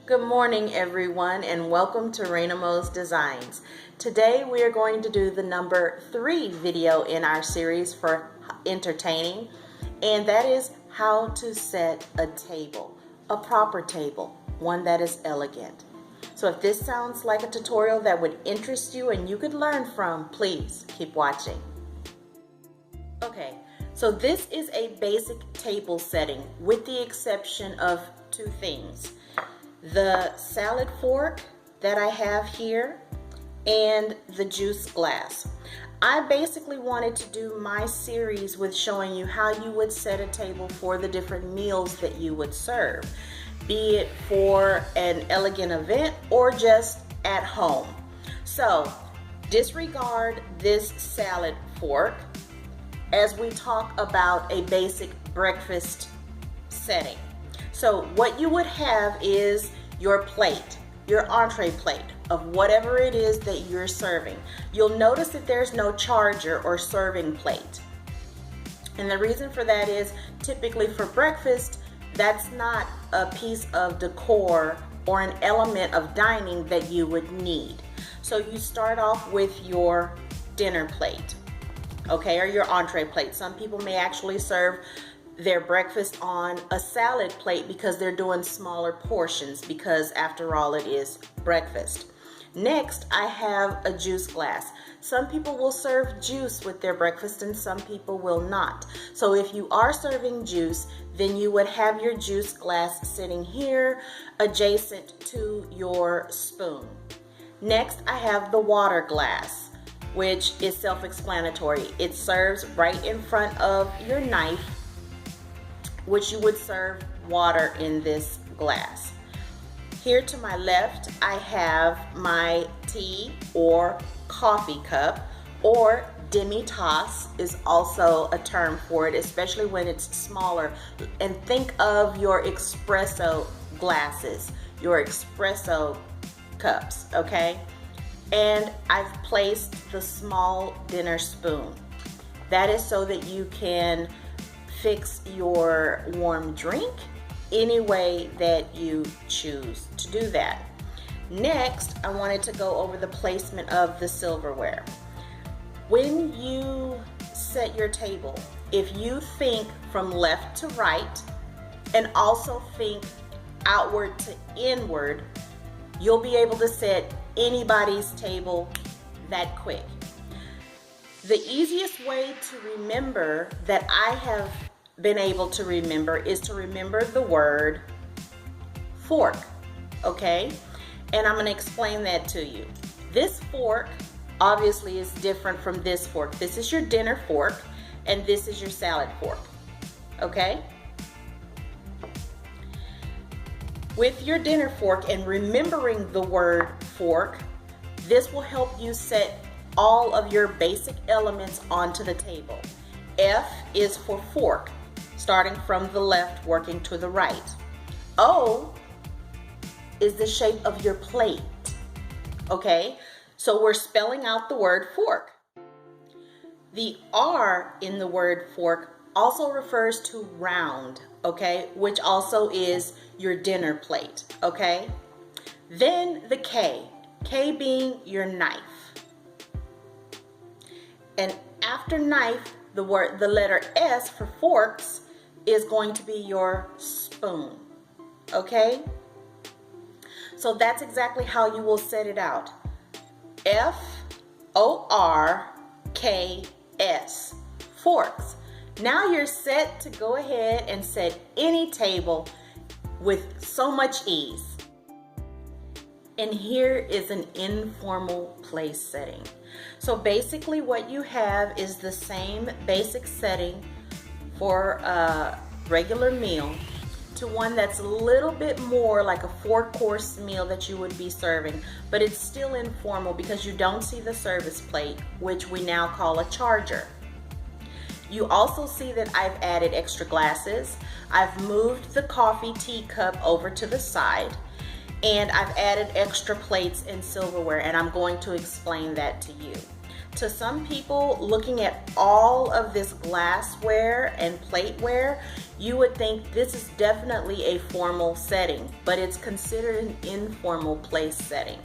Good morning everyone and welcome to Rainamo's Designs. Today we are going to do the number 3 video in our series for entertaining, and that is how to set a table, a proper table, one that is elegant. So if this sounds like a tutorial that would interest you and you could learn from, please keep watching. Okay, so this is a basic table setting with the exception of two things. The salad fork that I have here and the juice glass. I basically wanted to do my series with showing you how you would set a table for the different meals that you would serve, be it for an elegant event or just at home. So disregard this salad fork as we talk about a basic breakfast setting. So what you would have is your plate, your entree plate of whatever it is that you're serving. You'll notice that there's no charger or serving plate. And the reason for that is typically for breakfast, that's not a piece of decor or an element of dining that you would need. So you start off with your dinner plate, okay, or your entree plate. Some people may actually serve their breakfast on a salad plate because they're doing smaller portions, because after all it is breakfast. Next, I have a juice glass. Some people will serve juice with their breakfast and some people will not. So if you are serving juice, then you would have your juice glass sitting here adjacent to your spoon. Next, I have the water glass, which is self-explanatory. It serves right in front of your knife, which you would serve water in this glass. Here to my left, I have my tea or coffee cup, or demi-tasse is also a term for it, especially when it's smaller. And think of your espresso glasses, your espresso cups, okay? And I've placed the small dinner spoon. That is so that you can fix your warm drink any way that you choose to do that. Next, I wanted to go over the placement of the silverware. When you set your table, if you think from left to right and also think outward to inward, you'll be able to set anybody's table that quick. The easiest way to remember that I have been able to remember is to remember the word fork, okay? And I'm gonna explain that to you. This fork obviously is different from this fork. This is your dinner fork and this is your salad fork, okay? With your dinner fork and remembering the word fork, this will help you set all of your basic elements onto the table. F is for fork, starting from the left, working to the right. O is the shape of your plate, okay? So we're spelling out the word fork. The R in the word fork also refers to round, okay? Which also is your dinner plate, okay? Then the K being your knife. And after knife, the letter S for forks is going to be your spoon, okay? So that's exactly how you will set it out. F-O-R-K-S, forks. Now you're set to go ahead and set any table with so much ease. And here is an informal place setting. So basically what you have is the same basic setting for a regular meal to one that's a little bit more like a 4-course meal that you would be serving, but it's still informal because you don't see the service plate, which we now call a charger. You also see that I've added extra glasses. I've moved the coffee teacup over to the side, and I've added extra plates and silverware, and I'm going to explain that to you. To some people, looking at all of this glassware and plateware, you would think this is definitely a formal setting, but it's considered an informal place setting.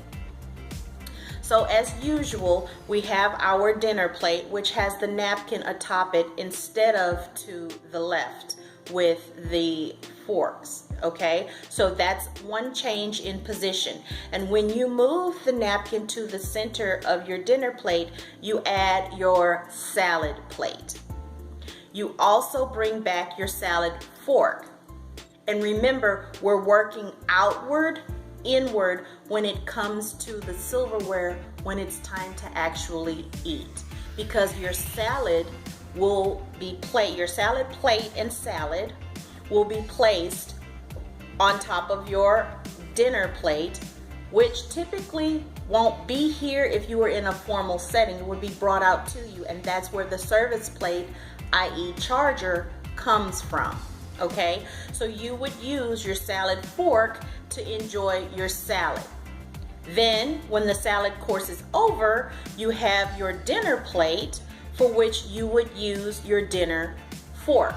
So as usual, we have our dinner plate, which has the napkin atop it instead of to the left with the forks, okay? So that's one change in position. And when you move the napkin to the center of your dinner plate, you add your salad plate. You also bring back your salad fork. And remember, we're working outward, inward when it comes to the silverware when it's time to actually eat, because your salad will be your salad plate and salad will be placed on top of your dinner plate, which typically won't be here if you were in a formal setting. It would be brought out to you, and that's where the service plate, i.e. charger, comes from. Okay, so you would use your salad fork to enjoy your salad. Then when the salad course is over, you have your dinner plate for which you would use your dinner fork.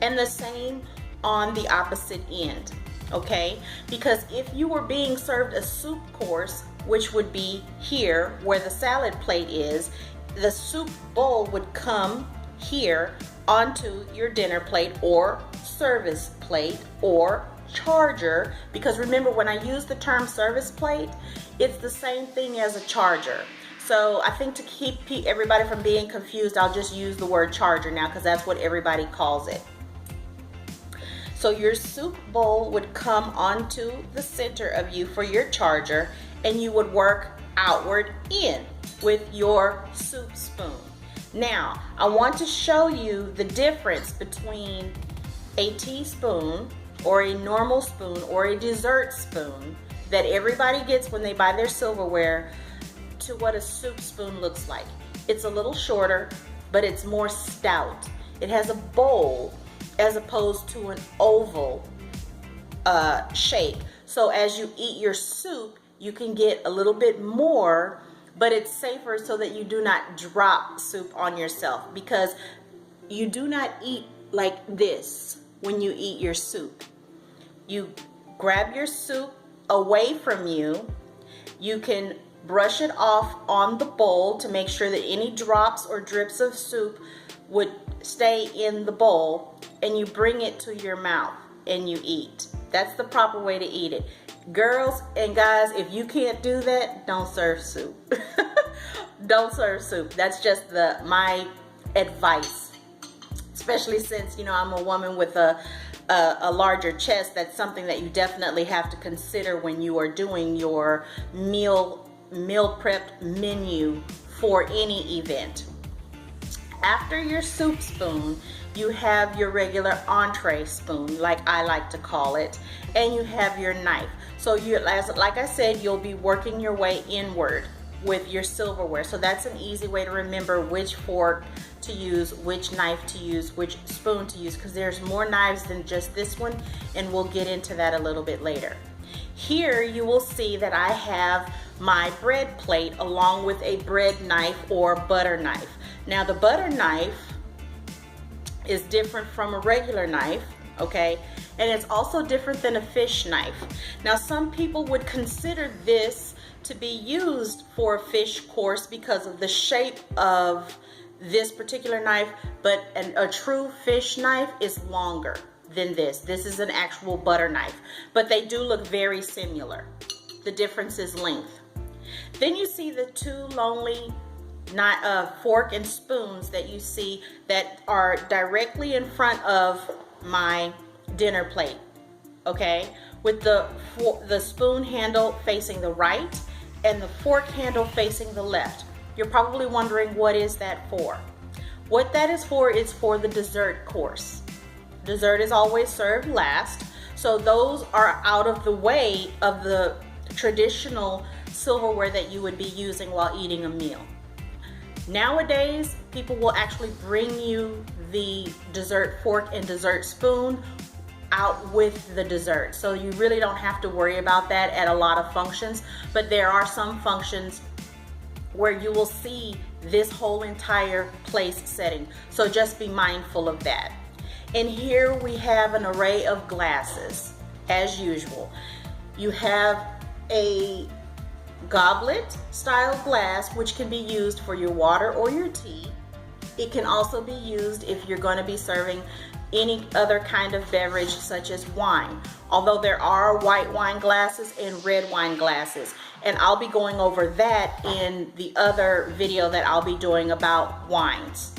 And the same on the opposite end, okay? Because if you were being served a soup course, which would be here where the salad plate is, the soup bowl would come here onto your dinner plate or service plate or charger, because remember, when I use the term service plate, it's the same thing as a charger. So I think to keep everybody from being confused, I'll just use the word charger now, because that's what everybody calls it. So your soup bowl would come onto the center of you for your charger, and you would work outward in with your soup spoon. Now, I want to show you the difference between a teaspoon or a normal spoon or a dessert spoon that everybody gets when they buy their silverware to what a soup spoon looks like. It's a little shorter, but it's more stout. It has a bowl as opposed to an oval shape. So as you eat your soup, you can get a little bit more, but it's safer so that you do not drop soup on yourself, because you do not eat like this when you eat your soup. You grab your soup away from you. You can brush it off on the bowl to make sure that any drops or drips of soup would stay in the bowl, and you bring it to your mouth and you eat. That's the proper way to eat it. Girls and guys, if you can't do that, don't serve soup. Don't serve soup. That's just my advice, especially since, you know, I'm a woman with a larger chest. That's something that you definitely have to consider when you are doing your meal prepped menu for any event. After your soup spoon, you have your regular entree spoon, like I like to call it, and you have your knife. So like I said, you'll be working your way inward with your silverware. So that's an easy way to remember which fork to use, which knife to use, which spoon to use, because there's more knives than just this one, and we'll get into that a little bit later. Here you will see that I have my bread plate along with a bread knife or butter knife. Now the butter knife is different from a regular knife, okay? And it's also different than a fish knife. Now some people would consider this to be used for a fish course because of the shape of this particular knife, but a true fish knife is longer than this. This is an actual butter knife, but they do look very similar. The difference is length. Then you see the two lonely fork and spoons that you see that are directly in front of my dinner plate, okay? With the spoon handle facing the right and the fork handle facing the left. You're probably wondering, what is that for? What that is for the dessert course. Dessert is always served last, so those are out of the way of the traditional silverware that you would be using while eating a meal. Nowadays, people will actually bring you the dessert fork and dessert spoon out with the dessert. So you really don't have to worry about that at a lot of functions, but there are some functions where you will see this whole entire place setting. So just be mindful of that. And here we have an array of glasses, as usual. You have a goblet style glass, which can be used for your water or your tea. It can also be used if you're going to be serving any other kind of beverage such as wine, although there are white wine glasses and red wine glasses, and I'll be going over that in the other video that I'll be doing about wines.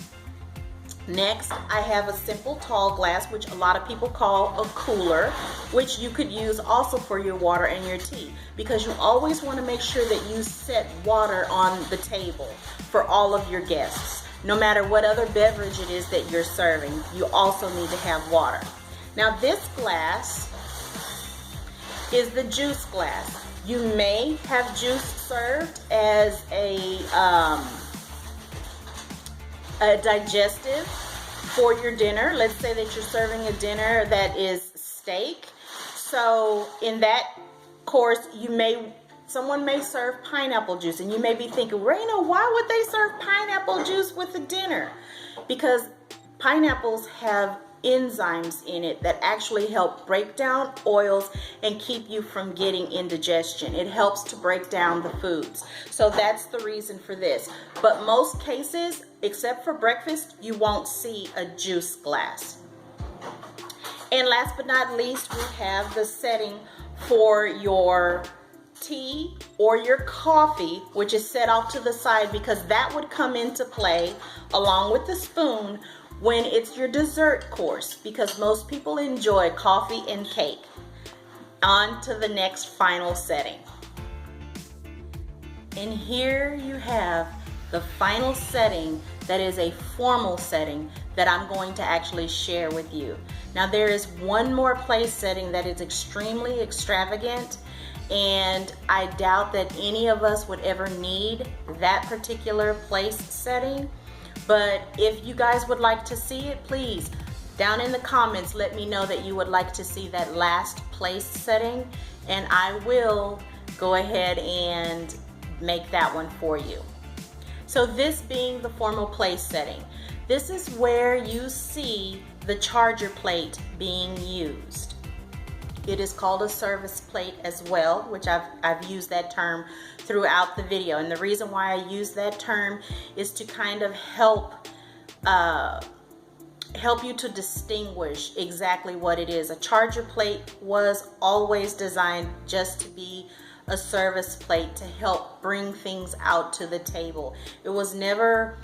Next, I have a simple tall glass, which a lot of people call a cooler, which you could use also for your water and your tea, because you always want to make sure that you set water on the table for all of your guests. No matter what other beverage it is that you're serving, you also need to have water. Now this glass is the juice glass. You may have juice served as a digestive for your dinner. Let's say that you're serving a dinner that is steak. So in that course, someone may serve pineapple juice, and you may be thinking, Raina, why would they serve pineapple juice with the dinner? Because pineapples have enzymes in it that actually help break down oils and keep you from getting indigestion. It helps to break down the foods. So that's the reason for this. But most cases, except for breakfast, you won't see a juice glass. And last but not least, we have the setting for your tea or your coffee, which is set off to the side, because that would come into play along with the spoon when it's your dessert course, because most people enjoy coffee and cake. On to the next final setting. And here you have the final setting that is a formal setting that I'm going to actually share with you. Now there is one more place setting that is extremely extravagant, and I doubt that any of us would ever need that particular place setting. But if you guys would like to see it, please, down in the comments, let me know that you would like to see that last place setting, and I will go ahead and make that one for you. So this being the formal place setting, this is where you see the charger plate being used. It is called a service plate as well, which I've used that term throughout the video. And the reason why I use that term is to kind of help you to distinguish exactly what it is. A charger plate was always designed just to be a service plate to help bring things out to the table. It was never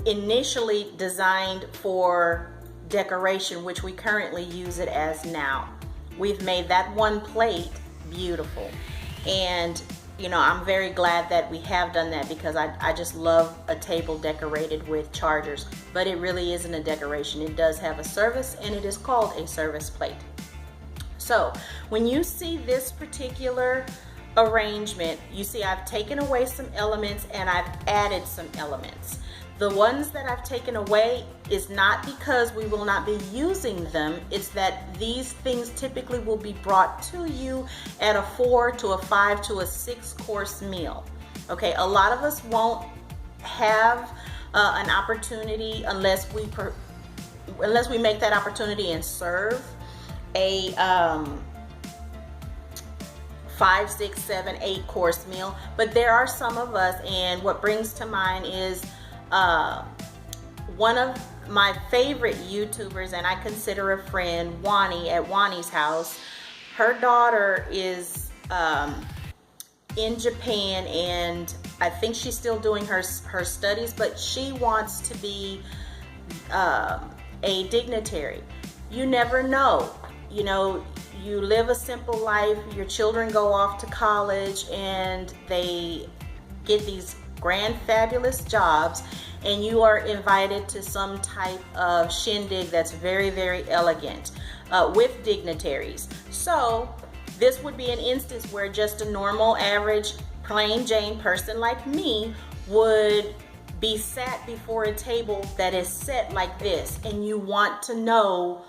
initially designed for decoration, which we currently use it as now. We've made that one plate beautiful, and you know, I'm very glad that we have done that, because I just love a table decorated with chargers. But it really isn't a decoration. It does have a service, and it is called a service plate. So when you see this particular arrangement, you see I've taken away some elements and I've added some elements. The ones that I've taken away is not because we will not be using them. It's that these things typically will be brought to you at a 4 to a 5 to a 6 course meal. Okay, a lot of us won't have an opportunity unless we make that opportunity and serve a 5, 6, 7, 8 course meal. But there are some of us, and what brings to mind is one of my favorite YouTubers, and I consider a friend, Wani, at Wani's house. Her daughter is in Japan, and I think she's still doing her studies, but she wants to be a dignitary. You never know. You know, you live a simple life, your children go off to college, and they get these grand, fabulous jobs, and you are invited to some type of shindig that's very, very elegant with dignitaries. So this would be an instance where just a normal, average, plain Jane person like me would be sat before a table that is set like this, and you want to know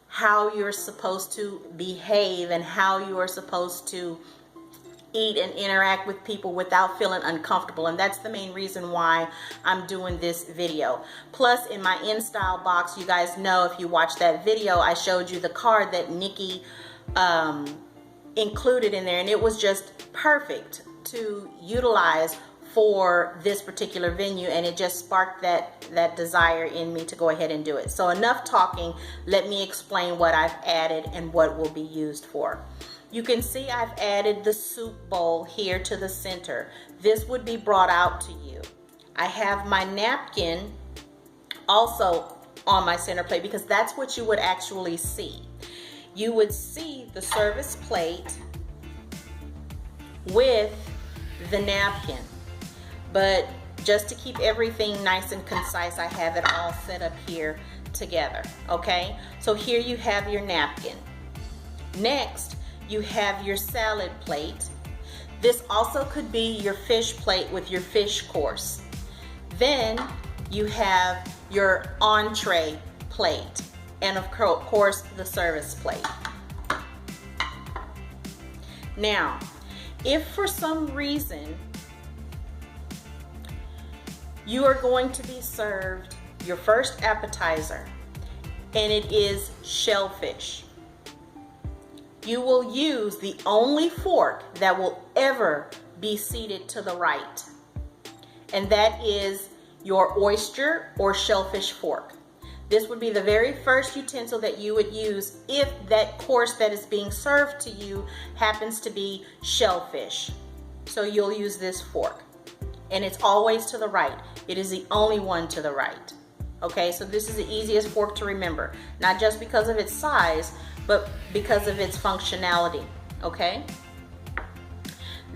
how you're supposed to behave and how you are supposed to eat and interact with people without feeling uncomfortable, and that's the main reason why I'm doing this video. Plus, in my in-style box, you guys know, if you watched that video, I showed you the card that Nikki included in there, and it was just perfect to utilize for this particular venue, and it just sparked that desire in me to go ahead and do it. So enough talking, let me explain what I've added and what will be used for. You can see I've added the soup bowl here to the center. This would be brought out to you. I have my napkin also on my center plate because that's what you would actually see. You would see the service plate with the napkin. But just to keep everything nice and concise, I have it all set up here together, okay? So here you have your napkin. Next, you have your salad plate. This also could be your fish plate with your fish course. Then you have your entree plate, and of course the service plate. Now, if for some reason you are going to be served your first appetizer and it is shellfish, you will use the only fork that will ever be seated to the right, and that is your oyster or shellfish fork. This would be the very first utensil that you would use if that course that is being served to you happens to be shellfish. So you'll use this fork, and it's always to the right. It is the only one to the right. Okay, so this is the easiest fork to remember, not just because of its size, but because of its functionality. Okay,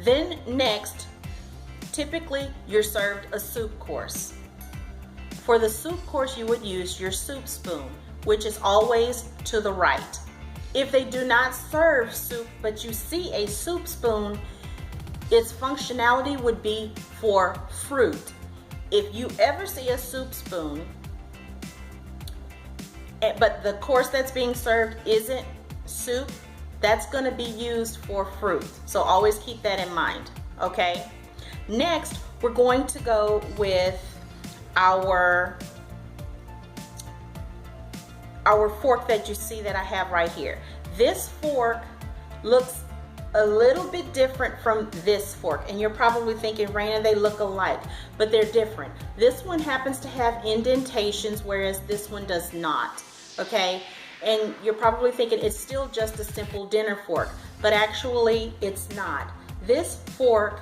then next, typically you're served a soup course. For the soup course, you would use your soup spoon, which is always to the right. If they do not serve soup, but you see a soup spoon, its functionality would be for fruit. If you ever see a soup spoon, but the course that's being served isn't soup, that's going to be used for fruit. So always keep that in mind, okay? Next, we're going to go with our fork that you see that I have right here. This fork looks a little bit different from this fork, and you're probably thinking, Raina, they look alike, but they're different. This one happens to have indentations, whereas this one does not, okay? And you're probably thinking it's still just a simple dinner fork, but actually it's not. This fork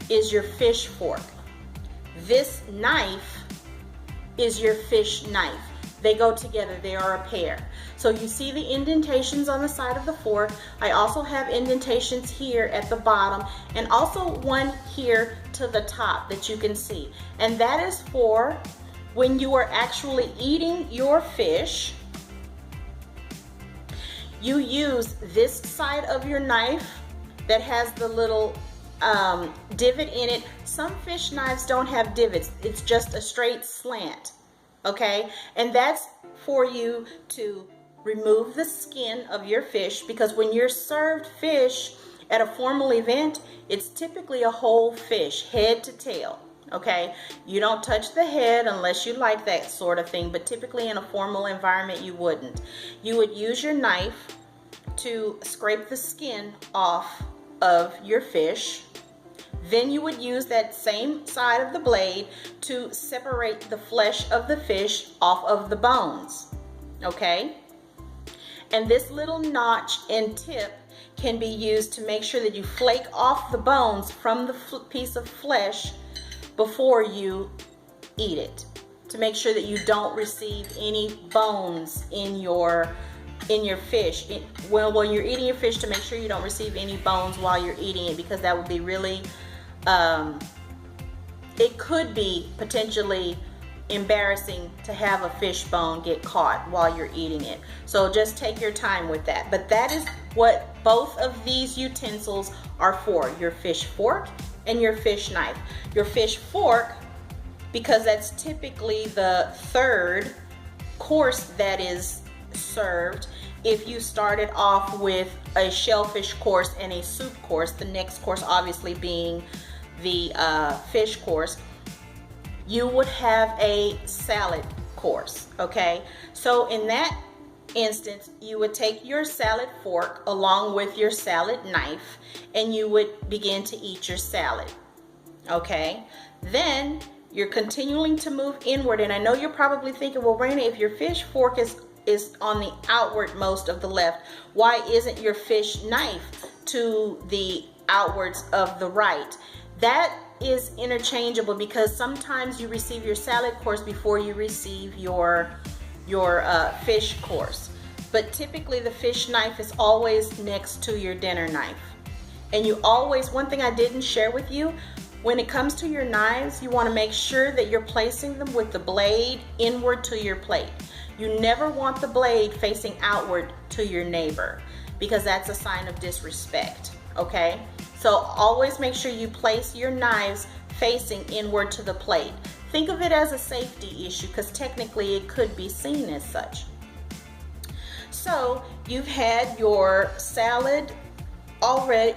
is your fish fork. This knife is your fish knife. They go together, they are a pair. So you see the indentations on the side of the fork. I also have indentations here at the bottom, and also one here to the top that you can see. And that is for when you are actually eating your fish, you use this side of your knife that has the little divot in it. Some fish knives don't have divots, it's just a straight slant, okay? And that's for you to remove the skin of your fish, because when you're served fish at a formal event, it's typically a whole fish, head to tail, okay? You don't touch the head unless you like that sort of thing, but typically in a formal environment you wouldn't. You would use your knife to scrape the skin off of your fish. Then you would use that same side of the blade to separate the flesh of the fish off of the bones, okay? And this little notch and tip can be used to make sure that you flake off the bones from the piece of flesh before you eat it, to make sure that you don't receive any bones in your fish. When you're eating your fish, to make sure you don't receive any bones while you're eating it, because that would be really it could be potentially embarrassing to have a fish bone get caught while you're eating it. So just take your time with that. But that is what both of these utensils are for, your fish fork and your fish knife. Your fish fork, because that's typically the third course that is served, if you started off with a shellfish course and a soup course, the next course obviously being the fish course, you would have a salad course, okay? So in that instance, you would take your salad fork along with your salad knife and you would begin to eat your salad, okay? Then you're continuing to move inward, and I know you're probably thinking, well, Raina, if your fish fork is on the outward most of the left, why isn't your fish knife to the outwards of the right? That is interchangeable because sometimes you receive your salad course before you receive your fish course. But typically the fish knife is always next to your dinner knife. And you always, one thing I didn't share with you, when it comes to your knives, you want to make sure that you're placing them with the blade inward to your plate. You never want the blade facing outward to your neighbor because that's a sign of disrespect, okay? So always make sure you place your knives facing inward to the plate. Think of it as a safety issue because technically it could be seen as such. So you've had your salad already,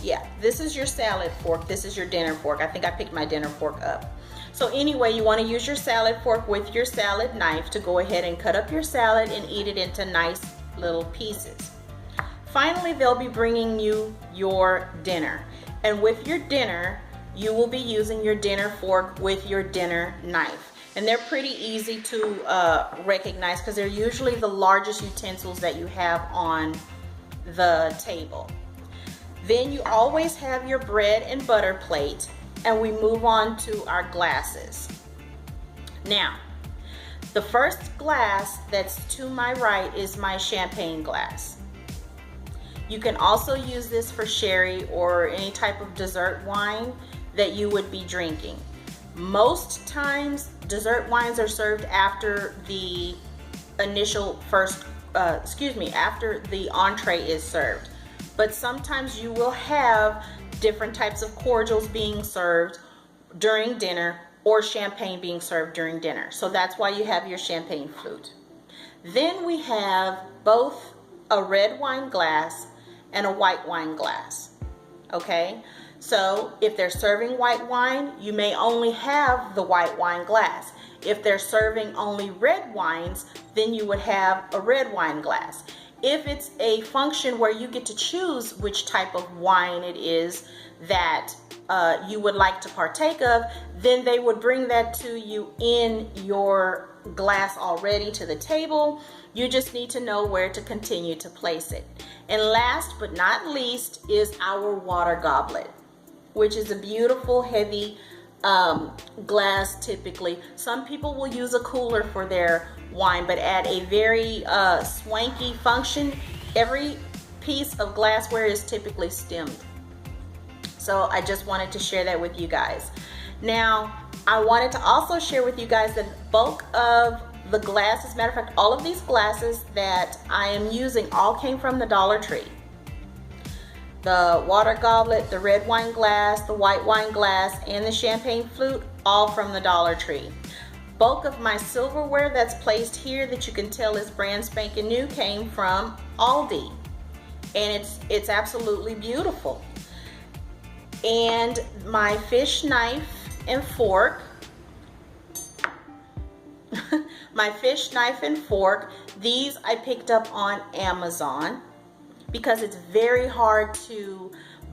yeah, this is your salad fork, this is your dinner fork. I think I picked my dinner fork up. So anyway, you want to use your salad fork with your salad knife to go ahead and cut up your salad and eat it into nice little pieces. Finally, they'll be bringing you your dinner. And with your dinner, you will be using your dinner fork with your dinner knife. And they're pretty easy to recognize because they're usually the largest utensils that you have on the table. Then you always have your bread and butter plate, and we move on to our glasses. Now, the first glass that's to my right is my champagne glass. You can also use this for sherry or any type of dessert wine that you would be drinking. Most times, dessert wines are served after the initial after the entree is served. But sometimes you will have different types of cordials being served during dinner or champagne being served during dinner. So that's why you have your champagne flute. Then we have both a red wine glass and a white wine glass, okay? So if they're serving white wine, you may only have the white wine glass. If they're serving only red wines, then you would have a red wine glass. If it's a function where you get to choose which type of wine it is that you would like to partake of, then they would bring that to you in your glass already to the table. You just need to know where to continue to place it. And last but not least is our water goblet, which is a beautiful heavy glass typically. Some people will use a cooler for their wine, but at a very swanky function, every piece of glassware is typically stemmed. So I just wanted to share that with you guys. Now, I wanted to also share with you guys the bulk of the glasses. Matter of fact, all of these glasses that I am using all came from the Dollar Tree. The water goblet, the red wine glass, the white wine glass, and the champagne flute, all from the Dollar Tree. Bulk of my silverware that's placed here that you can tell is brand spanking new came from Aldi. And it's absolutely beautiful. And my fish knife and fork, my fish knife and fork, these I picked up on Amazon because it's very hard to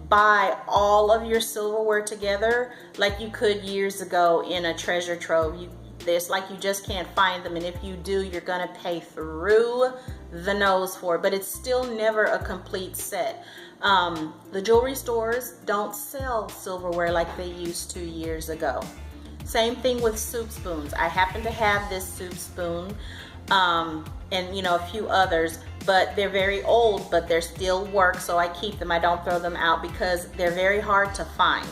buy all of your silverware together like you could years ago in a treasure trove. It's like you just can't find them, and if you do, you're gonna pay through the nose for it, but it's still never a complete set. The jewelry stores don't sell silverware like they used to years ago. Same thing with soup spoons. I happen to have this soup spoon and a few others, but they're very old, but they're still work, so I keep them. I don't throw them out because they're very hard to find.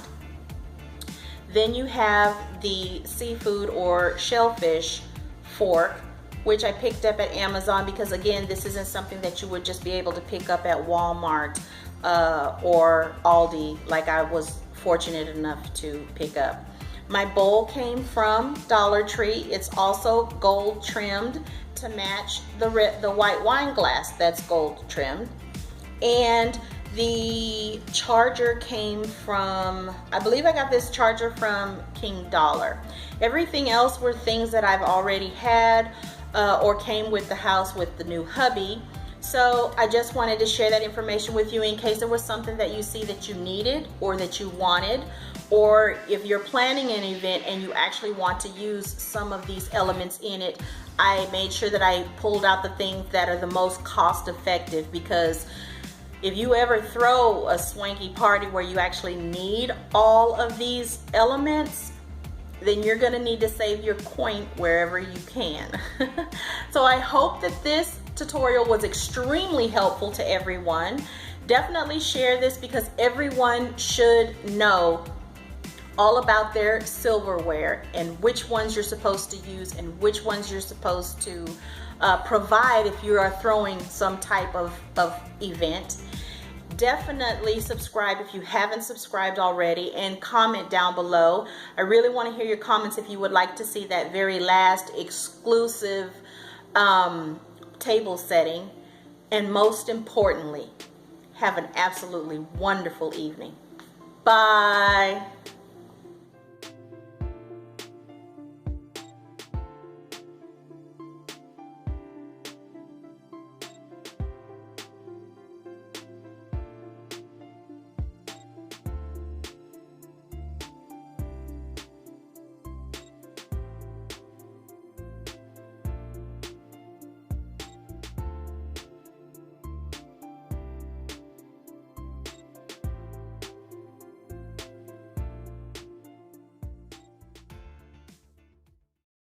Then you have the seafood or shellfish fork, which I picked up at Amazon because, again, this isn't something that you would just be able to pick up at Walmart or Aldi like I was fortunate enough to pick up. My bowl came from Dollar Tree. It's also gold trimmed. to match the white wine glass that's gold trimmed. And the charger came from, I believe I got this charger from King Dollar. Everything else were things that I've already had or came with the house with the new hubby. So I just wanted to share that information with you in case there was something that you see that you needed or that you wanted, or if you're planning an event and you actually want to use some of these elements in it. I made sure that I pulled out the things that are the most cost effective, because if you ever throw a swanky party where you actually need all of these elements, then you're gonna need to save your coin wherever you can. So I hope that this tutorial was extremely helpful to everyone. Definitely share this, because everyone should know all about their silverware and which ones you're supposed to use and which ones you're supposed to provide if you are throwing some type of event. Definitely subscribe if you haven't subscribed already, and comment down below. I really want to hear your comments if you would like to see that very last exclusive table setting. And most importantly, have an absolutely wonderful evening. Bye.